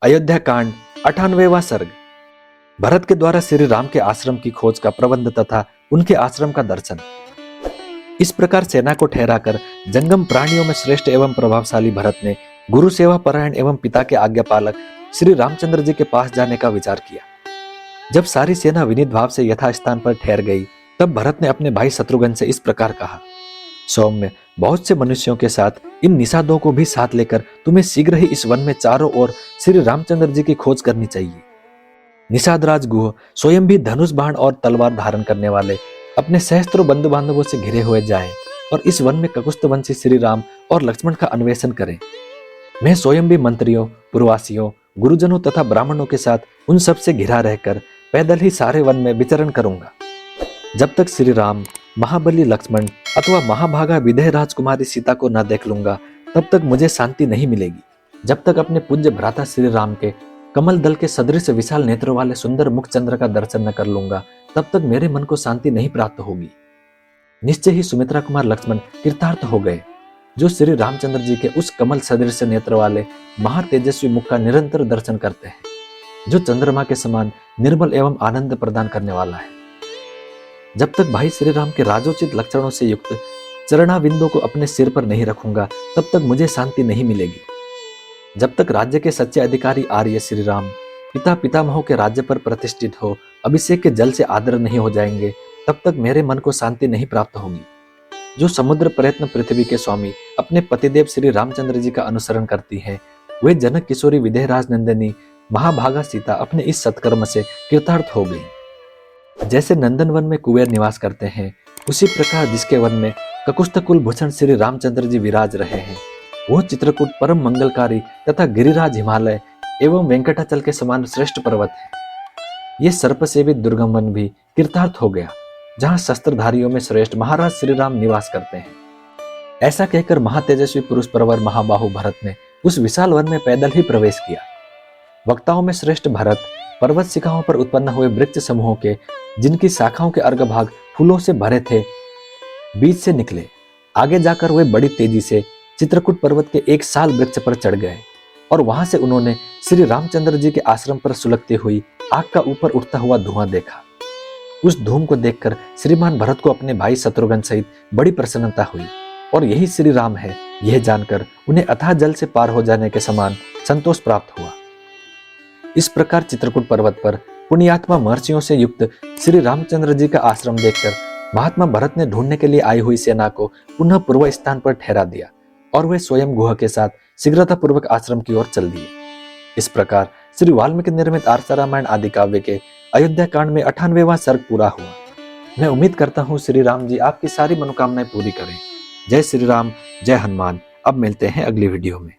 अयोध्या कांड 98वां सर्ग। भरत के द्वारा श्री राम के आश्रम की खोज का प्रबंध तथा उनके आश्रम का दर्शन। इस प्रकार सेना को ठहराकर जंगम प्राणियों में श्रेष्ठ एवं प्रभावशाली भरत ने गुरु सेवा परायण एवं पिता के आज्ञा पालक श्री रामचंद्र जी के पास जाने का विचार किया। जब सारी सेना विनीत भाव से यथास्थान पर ठहर गई, तब भरत ने अपने भाई शत्रुघ्न से इस प्रकार कहा, सौम्य, बहुत से मनुष्यों के साथ इन निषादों को भी साथ लेकर तुम्हें शीघ्र ही इस वन में चारों ओर श्री रामचंद्र जी की खोज करनी चाहिए। निषाद राज गुह स्वयं भी धनुष बाण और तलवार धारण करने वाले अपने सहस्त्रों बंधु बांधवों से घिरे हुए जाएं और इस वन में ककुस्थ वंशी श्री राम और लक्ष्मण का अन्वेषण करें। मैं स्वयं भी मंत्रियों, पुरवासियों, गुरुजनों तथा ब्राह्मणों के साथ उन सब से घिरा रहकर पैदल ही सारे वन में विचरण करूंगा। जब तक श्री राम, महाबली लक्ष्मण अथवा महाभागा विदेह राजकुमारी सीता को न देख लूंगा, तब तक मुझे शांति नहीं मिलेगी। जब तक अपने पूज्य भ्राता श्री राम के कमल दल के सदृश विशाल नेत्रों वाले सुंदर मुख चंद्र का दर्शन न कर लूंगा, तब तक मेरे मन को शांति नहीं प्राप्त होगी। निश्चय ही सुमित्रा कुमार लक्ष्मण कृतार्थ हो गए, जो श्री रामचंद्र जी के उस कमल सदृश नेत्र वाले महातेजस्वी मुख का निरंतर दर्शन करते हैं, जो चंद्रमा के समान निर्मल एवं आनंद प्रदान करने वाला है। जब तक भाई श्री राम के राजोचित लक्षणों से युक्त चरणाविंदों को अपने सिर पर नहीं रखूंगा, तब तक मुझे शांति नहीं मिलेगी। जब तक राज्य के सच्चे अधिकारी आर्य श्री राम पिता पितामहों के राज्य पर प्रतिष्ठित हो अभिषेक के जल से आदर नहीं हो जाएंगे, तब तक मेरे मन को शांति नहीं प्राप्त होगी। जो समुद्र प्रयत्न पृथ्वी के स्वामी अपने पतिदेव श्री रामचंद्र जी का अनुसरण करती है, वे जनक किशोरी विदेहराज नंदिनी महाभागा सीता अपने इस सत्कर्म से कृतार्थ हो गई। जैसे नंदन वन में कुबेर निवास करते हैं, उसी प्रकार जिसके वन में ककुस्थ कुल भूषण श्री रामचंद्र जी विराज रहे हैं, वह चित्रकूट परम मंगलकारी तथा गिरिराज हिमालय एवं वेंकटाचल के समान श्रेष्ठ पर्वत है। ये सर्प सेवित दुर्गम वन भी कृतार्थ हो गया, जहां शस्त्रधारियों में श्रेष्ठ महाराज श्री राम निवास करते हैं। ऐसा कहकर महातेजस्वी पुरुष प्रवर महाबाहु भरत ने उस विशाल वन में पैदल ही प्रवेश किया। वक्ताओं में श्रेष्ठ भरत पर्वत शिखाओं पर उत्पन्न हुए वृक्ष समूहों के, जिनकी शाखाओं के अर्घभाग फूलों से भरे थे, बीच से निकले। आगे जाकर वे बड़ी तेजी से चित्रकूट पर्वत के एक साल वृक्ष पर चढ़ गए और वहां से उन्होंने श्री रामचंद्र जी के आश्रम पर सुलगती हुई आग का ऊपर उठता हुआ धुआं देखा। उस धूम को देखकर श्रीमान भरत को अपने भाई शत्रुघ्न सहित बड़ी प्रसन्नता हुई और यही श्री राम है, यह जानकर उन्हें अथाह जल से पार हो जाने के समान संतोष प्राप्त हुआ। इस प्रकार चित्रकूट पर्वत पर पुण्यात्मा महर्षियों से युक्त श्री रामचंद्र जी का आश्रम देखकर महात्मा भरत ने ढूंढने के लिए आई हुई सेना को पुनः पूर्व स्थान पर ठहरा दिया और वे स्वयं गुहा के साथ शीघ्रता पूर्वक आश्रम की ओर चल दिए। इस प्रकार श्री वाल्मीकि निर्मित आर्ष रामायण आदि काव्य के अयोध्या कांड में 98वां सर्ग पूरा हुआ। मैं उम्मीद करता हूँ श्री राम जी आपकी सारी मनोकामनाएं पूरी करें। जय श्री राम, जय हनुमान। अब मिलते हैं अगली वीडियो में।